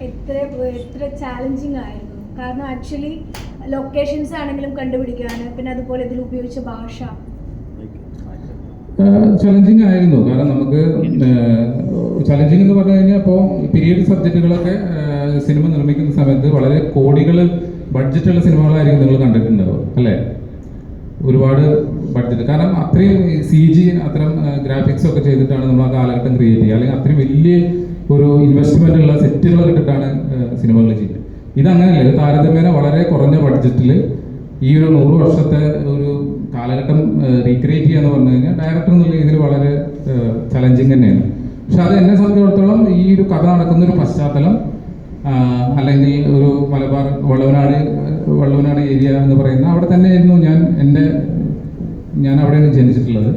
എത്ര ചാലഞ്ചിങ് ആയിരുന്നു? കാരണം ആക്ച്വലി ലൊക്കേഷൻസ് ആണെങ്കിലും കണ്ടുപിടിക്കാൻ, പിന്നെ അതുപോലെ ഇതിൽ ഉപയോഗിച്ച ഭാഷ ചലഞ്ചിങ് ആയിരുന്നു. കാരണം നമുക്ക് ചലഞ്ചിങ് എന്ന് പറഞ്ഞു കഴിഞ്ഞാൽ ഇപ്പോൾ പീരീഡ് സബ്ജക്റ്റുകളൊക്കെ സിനിമ നിർമ്മിക്കുന്ന സമയത്ത് വളരെ കോടികൾ ബഡ്ജറ്റുള്ള സിനിമകളായിരിക്കും നിങ്ങൾ കണ്ടിട്ടുണ്ടാവും അല്ലേ? ഒരുപാട് ബഡ്ജറ്റ്, കാരണം അത്രയും CG അത്തരം ഗ്രാഫിക്സ് ഒക്കെ ചെയ്തിട്ടാണ് നമ്മൾ ആ കാലഘട്ടം ക്രിയേറ്റ് ചെയ്യുക, അല്ലെങ്കിൽ അത്രയും വലിയ ഒരു ഇൻവെസ്റ്റ്മെന്റ് ഉള്ള സെറ്റുകൾ ഇട്ടിട്ടാണ് സിനിമകൾ ചെയ്യുന്നത്. ഇതങ്ങനെയല്ല, ഇത് താരതമ്യേന വളരെ കുറഞ്ഞ ബഡ്ജറ്റിൽ ഈ ഒരു 100 വർഷത്തെ ഒരു കാലഘട്ടം റീക്രിയേറ്റ് ചെയ്യുക എന്ന് പറഞ്ഞു കഴിഞ്ഞാൽ ഡയറക്ടർ എന്നുള്ള രീതിയിൽ വളരെ ചലഞ്ചിങ് തന്നെയാണ്. പക്ഷെ അത് എന്നെ സംബന്ധിച്ചിടത്തോളം ഈ ഒരു കഥ നടക്കുന്ന ഒരു പശ്ചാത്തലം, അല്ലെങ്കിൽ ഒരു മലബാർ വള്ളവനാട് ഏരിയ എന്ന് പറയുന്ന അവിടെ തന്നെയായിരുന്നു ഞാൻ അവിടെയാണ് ജനിച്ചിട്ടുള്ളത്.